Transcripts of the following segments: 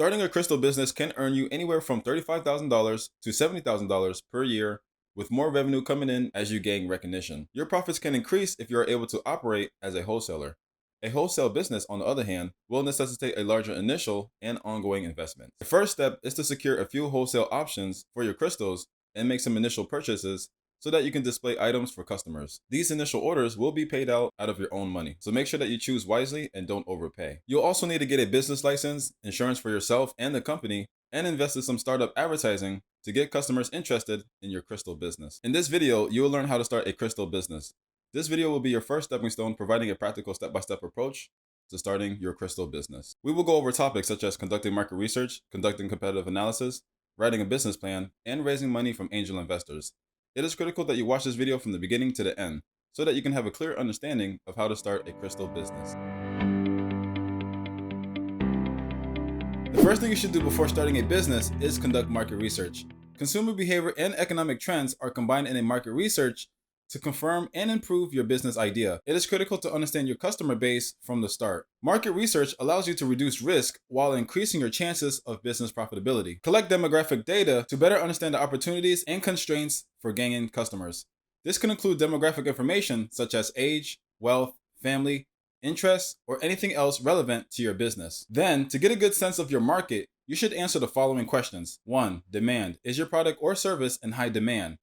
Starting a crystal business can earn you anywhere from $35,000 to $70,000 per year, with more revenue coming in as you gain recognition. Your profits can increase if you are able to operate as a wholesaler. A wholesale business, on the other hand, will necessitate a larger initial and ongoing investment. The first step is to secure a few wholesale options for your crystals and make some initial purchases so that you can display items for customers. These initial orders will be paid out of your own money, so make sure that you choose wisely and don't overpay. You'll also need to get a business license, insurance for yourself and the company, and invest in some startup advertising to get customers interested in your crystal business. In this video, you will learn how to start a crystal business. This video will be your first stepping stone, providing a practical step-by-step approach to starting your crystal business. We will go over topics such as conducting market research, conducting competitive analysis, writing a business plan, and raising money from angel investors. It is critical that you watch this video from the beginning to the end so that you can have a clear understanding of how to start a crystal business. The first thing you should do before starting a business is conduct market research. Consumer behavior and economic trends are combined in a market research to confirm and improve your business idea. It is critical to understand your customer base from the start. Market research allows you to reduce risk while increasing your chances of business profitability. Collect demographic data to better understand the opportunities and constraints for gaining customers. This can include demographic information such as age, wealth, family, interests, or anything else relevant to your business. Then, to get a good sense of your market, you should answer the following questions. 1. Demand. Is your product or service in high demand?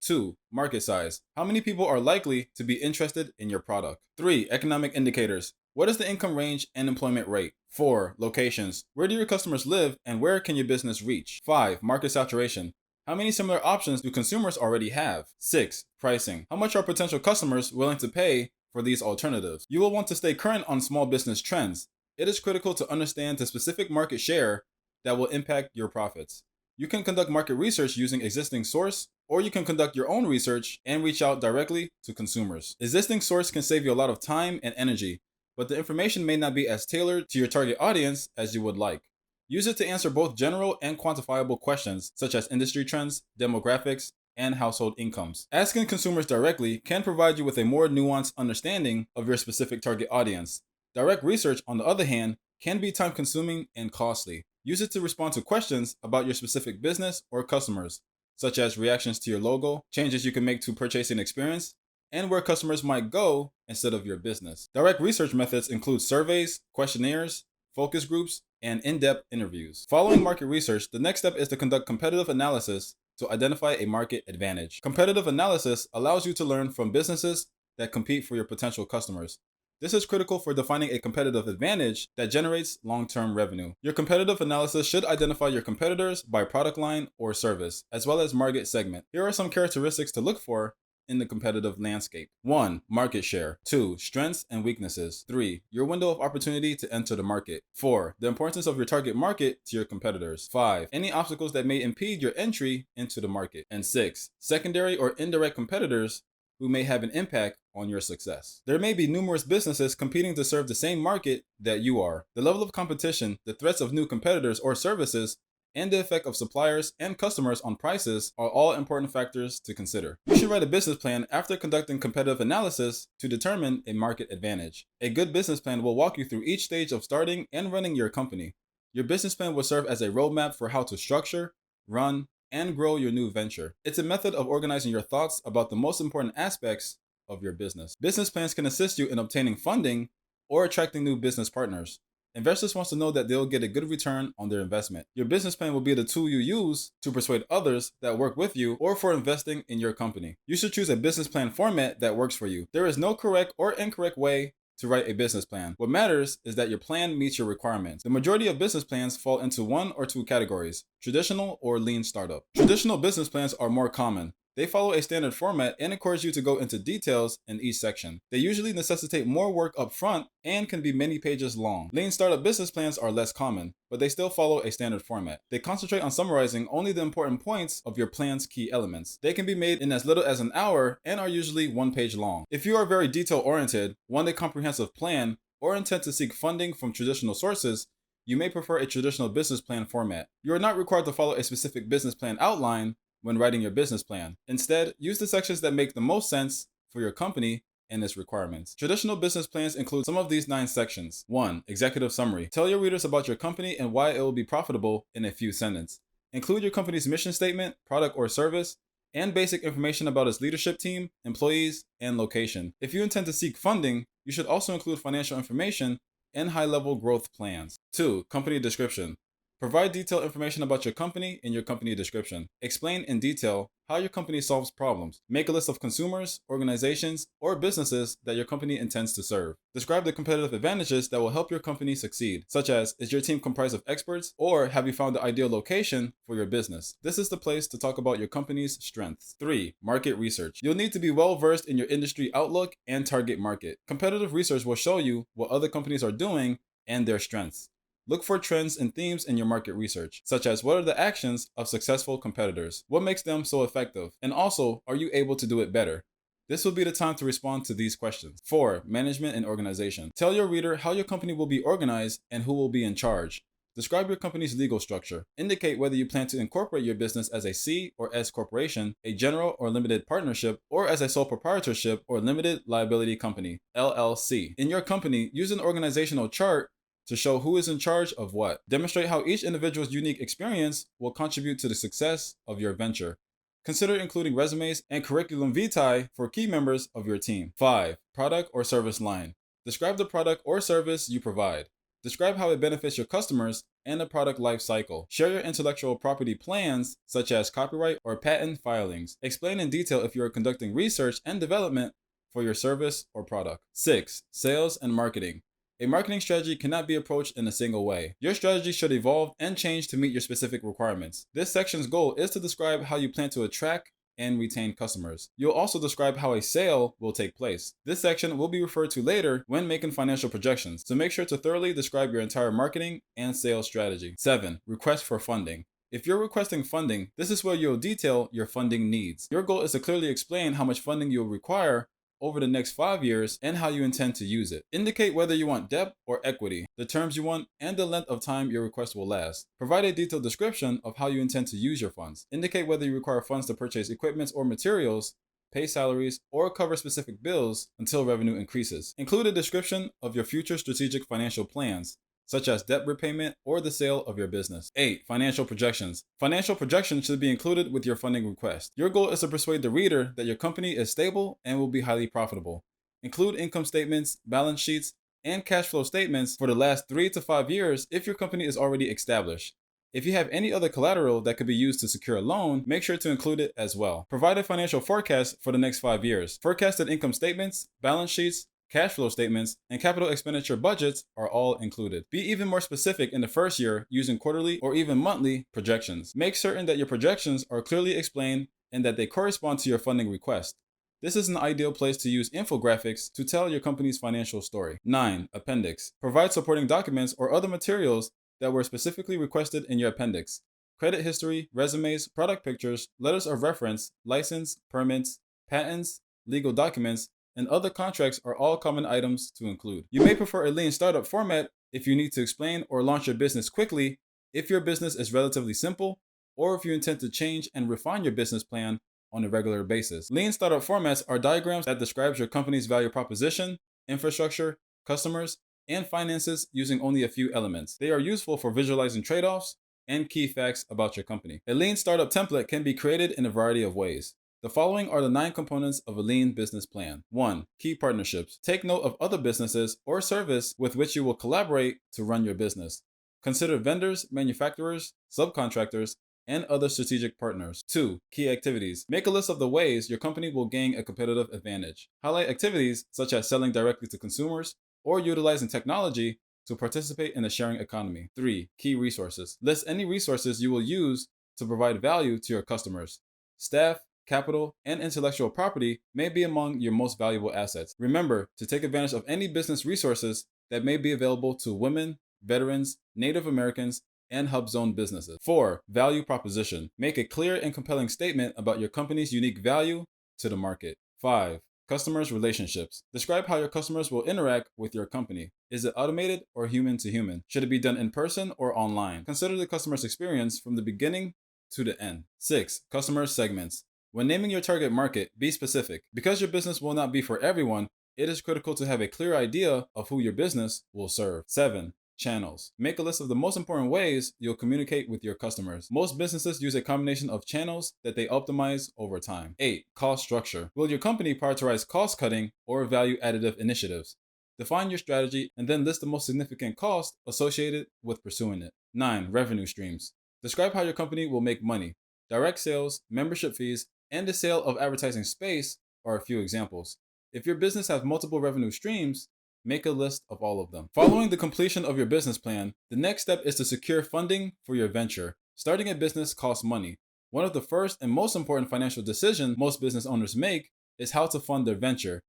2. Market size. How many people are likely to be interested in your product? 3. Economic indicators. What is the income range and employment rate? 4. Locations. Where do your customers live and where can your business reach? 5. Market saturation. How many similar options do consumers already have? 6. Pricing. How much are potential customers willing to pay for these alternatives? You will want to stay current on small business trends. It is critical to understand the specific market share that will impact your profits. You can conduct market research using existing source, or you can conduct your own research and reach out directly to consumers. Existing source can save you a lot of time and energy, but the information may not be as tailored to your target audience as you would like. Use it to answer both general and quantifiable questions, such as industry trends, demographics, and household incomes. Asking consumers directly can provide you with a more nuanced understanding of your specific target audience. Direct research, on the other hand, can be time-consuming and costly. Use it to respond to questions about your specific business or customers, such as reactions to your logo, changes you can make to purchasing experience, and where customers might go instead of your business. Direct research methods include surveys, questionnaires, focus groups, and in-depth interviews. Following market research, the next step is to conduct competitive analysis to identify a market advantage. Competitive analysis allows you to learn from businesses that compete for your potential customers. This is critical for defining a competitive advantage that generates long-term revenue. Your competitive analysis should identify your competitors by product line or service, as well as market segment. Here are some characteristics to look for in the competitive landscape. 1. Market share. 2. Strengths and weaknesses. 3. Your window of opportunity to enter the market. 4. The importance of your target market to your competitors. 5. Any obstacles that may impede your entry into the market. And 6. Secondary or indirect competitors who may have an impact on your success. There may be numerous businesses competing to serve the same market that you are. The level of competition, the threats of new competitors or services, and the effect of suppliers and customers on prices are all important factors to consider. You should write a business plan after conducting competitive analysis to determine a market advantage. A good business plan will walk you through each stage of starting and running your company. Your business plan will serve as a roadmap for how to structure, run, and grow your new venture. It's a method of organizing your thoughts about the most important aspects of your business. Business plans can assist you in obtaining funding or attracting new business partners. Investors want to know that they'll get a good return on their investment. Your business plan will be the tool you use to persuade others that work with you or for investing in your company. You should choose a business plan format that works for you. There is no correct or incorrect way to write a business plan. What matters is that your plan meets your requirements. The majority of business plans fall into one or two categories: traditional or lean startup. Traditional business plans are more common. They follow a standard format and encourage you to go into details in each section. They usually necessitate more work up front and can be many pages long. Lean startup business plans are less common, but they still follow a standard format. They concentrate on summarizing only the important points of your plan's key elements. They can be made in as little as an hour and are usually one page long. If you are very detail-oriented, want a comprehensive plan, or intend to seek funding from traditional sources, you may prefer a traditional business plan format. You are not required to follow a specific business plan outline when writing your business plan. Instead, use the sections that make the most sense for your company and its requirements. Traditional business plans include some of these 9 sections. 1. Executive summary. Tell your readers about your company and why it will be profitable in a few sentences. Include your company's mission statement, product or service, and basic information about its leadership team, employees, and location. If you intend to seek funding, you should also include financial information and high-level growth plans. 2. Company description. Provide detailed information about your company in your company description. Explain in detail how your company solves problems. Make a list of consumers, organizations, or businesses that your company intends to serve. Describe the competitive advantages that will help your company succeed, such as, is your team comprised of experts, or have you found the ideal location for your business? This is the place to talk about your company's strengths. 3. Market research. You'll need to be well versed in your industry outlook and target market. Competitive research will show you what other companies are doing and their strengths. Look for trends and themes in your market research, such as what are the actions of successful competitors? What makes them so effective? And also, are you able to do it better? This will be the time to respond to these questions. 4. Management and organization. Tell your reader how your company will be organized and who will be in charge. Describe your company's legal structure. Indicate whether you plan to incorporate your business as a C or S corporation, a general or limited partnership, or as a sole proprietorship or limited liability company, LLC. In your company, use an organizational chart to show who is in charge of what. Demonstrate how each individual's unique experience will contribute to the success of your venture. Consider including resumes and curriculum vitae for key members of your team. 5. Product or service line. Describe the product or service you provide. Describe how it benefits your customers and the product life cycle. Share your intellectual property plans, such as copyright or patent filings. Explain in detail if you are conducting research and development for your service or product. 6. Sales and marketing. A marketing strategy cannot be approached in a single way. Your strategy should evolve and change to meet your specific requirements. This section's goal is to describe how you plan to attract and retain customers. You'll also describe how a sale will take place. This section will be referred to later when making financial projections, so make sure to thoroughly describe your entire marketing and sales strategy. 7. Request for funding. If you're requesting funding, this is where you'll detail your funding needs. Your goal is to clearly explain how much funding you'll require over the next 5 years and how you intend to use it. Indicate whether you want debt or equity, the terms you want, and the length of time your request will last. Provide a detailed description of how you intend to use your funds. Indicate whether you require funds to purchase equipment or materials, pay salaries, or cover specific bills until revenue increases. Include a description of your future strategic financial plans, such as debt repayment or the sale of your business. 8. Financial projections. Financial projections should be included with your funding request. Your goal is to persuade the reader that your company is stable and will be highly profitable. Include income statements, balance sheets, and cash flow statements for the last 3 to 5 years if your company is already established. If you have any other collateral that could be used to secure a loan, make sure to include it as well. Provide a financial forecast for the next 5 years. Forecasted income statements, balance sheets, cash flow statements, and capital expenditure budgets are all included. Be even more specific in the first year using quarterly or even monthly projections. Make certain that your projections are clearly explained and that they correspond to your funding request. This is an ideal place to use infographics to tell your company's financial story. 9. Appendix. Provide supporting documents or other materials that were specifically requested in your appendix. Credit history, resumes, product pictures, letters of reference, license, permits, patents, legal documents, and other contracts are all common items to include. You may prefer a lean startup format if you need to explain or launch your business quickly, if your business is relatively simple, or if you intend to change and refine your business plan on a regular basis. Lean startup formats are diagrams that describes your company's value proposition, infrastructure, customers, and finances using only a few elements. They are useful for visualizing trade-offs and key facts about your company. A lean startup template can be created in a variety of ways. The following are the 9 components of a lean business plan. 1. Key partnerships. Take note of other businesses or service with which you will collaborate to run your business. Consider vendors, manufacturers, subcontractors, and other strategic partners. 2. Key activities. Make a list of the ways your company will gain a competitive advantage. Highlight activities such as selling directly to consumers or utilizing technology to participate in the sharing economy. 3. Key resources. List any resources you will use to provide value to your customers. Staff, capital, and intellectual property may be among your most valuable assets. Remember to take advantage of any business resources that may be available to women, veterans, Native Americans, and hub zone businesses. 4. Value proposition. Make a clear and compelling statement about your company's unique value to the market. 5. Customers' relationships. Describe how your customers will interact with your company. Is it automated or human to human? Should it be done in person or online? Consider the customer's experience from the beginning to the end. 6. Customer segments. When naming your target market, be specific. Because your business will not be for everyone, it is critical to have a clear idea of who your business will serve. 7. Channels. Make a list of the most important ways you'll communicate with your customers. Most businesses use a combination of channels that they optimize over time. 8. Cost structure. Will your company prioritize cost cutting or value additive initiatives? Define your strategy and then list the most significant costs associated with pursuing it. 9. Revenue streams. Describe how your company will make money. Direct sales, membership fees, and the sale of advertising space are a few examples. If your business has multiple revenue streams, make a list of all of them. Following the completion of your business plan, the next step is to secure funding for your venture. Starting a business costs money. One of the first and most important financial decisions most business owners make is how to fund their venture.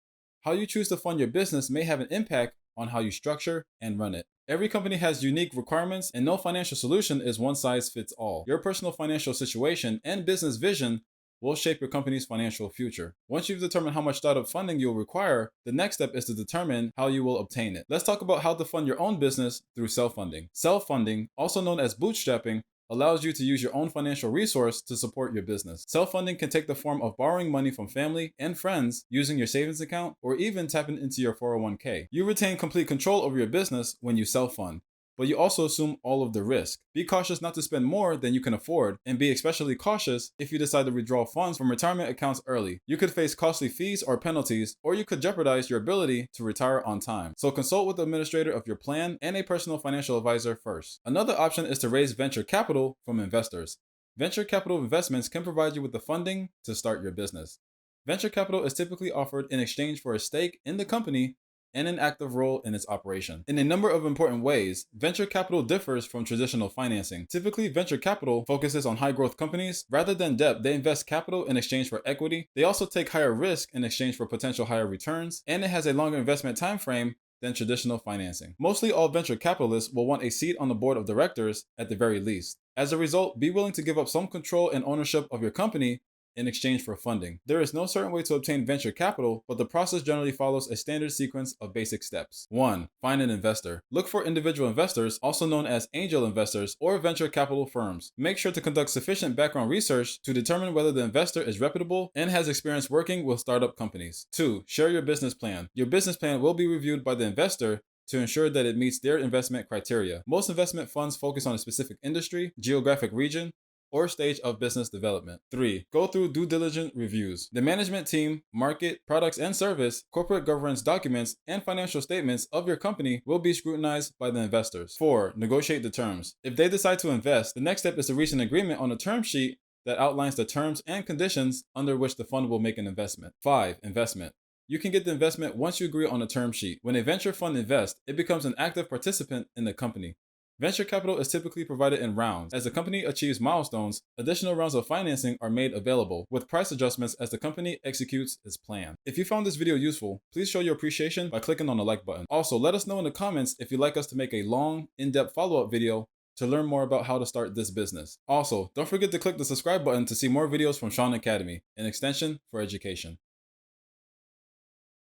How you choose to fund your business may have an impact on how you structure and run it. Every company has unique requirements, and no financial solution is one size fits all. Your personal financial situation and business vision will shape your company's financial future. Once you've determined how much startup funding you'll require, the next step is to determine how you will obtain it. Let's talk about how to fund your own business through self-funding. Self-funding, also known as bootstrapping, allows you to use your own financial resource to support your business. Self-funding can take the form of borrowing money from family and friends, using your savings account, or even tapping into your 401k. You retain complete control over your business when you self-fund, but you also assume all of the risk. Be cautious not to spend more than you can afford, and be especially cautious if you decide to withdraw funds from retirement accounts early. You could face costly fees or penalties, or you could jeopardize your ability to retire on time. So consult with the administrator of your plan and a personal financial advisor first. Another option is to raise venture capital from investors. Venture capital investments can provide you with the funding to start your business. Venture capital is typically offered in exchange for a stake in the company and an active role in its operation. In a number of important ways, venture capital differs from traditional financing. Typically, venture capital focuses on high growth companies. Rather than debt, they invest capital in exchange for equity. They also take higher risk in exchange for potential higher returns, and it has a longer investment time frame than traditional financing. Mostly all venture capitalists will want a seat on the board of directors at the very least. As a result, be willing to give up some control and ownership of your company in exchange for funding. There is no certain way to obtain venture capital, but the process generally follows a standard sequence of basic steps. 1. Find an investor. Look for individual investors, also known as angel investors or venture capital firms. Make sure to conduct sufficient background research to determine whether the investor is reputable and has experience working with startup companies. 2. Share your business plan. Your business plan will be reviewed by the investor to ensure that it meets their investment criteria. Most investment funds focus on a specific industry, geographic region, or stage of business development. 3. Go through due diligence reviews. The management team, market, products and service, corporate governance documents, and financial statements of your company will be scrutinized by the investors. 4. Negotiate the terms. If they decide to invest, the next step is to reach an agreement on a term sheet that outlines the terms and conditions under which the fund will make an investment. 5. Investment. You can get the investment once you agree on a term sheet. When a venture fund invests, it becomes an active participant in the company. Venture capital is typically provided in rounds. As the company achieves milestones, additional rounds of financing are made available, with price adjustments as the company executes its plan. If you found this video useful, please show your appreciation by clicking on the like button. Also, let us know in the comments if you'd like us to make a long, in-depth follow-up video to learn more about how to start this business. Also, don't forget to click the subscribe button to see more videos from Shaun Academy, an extension for education.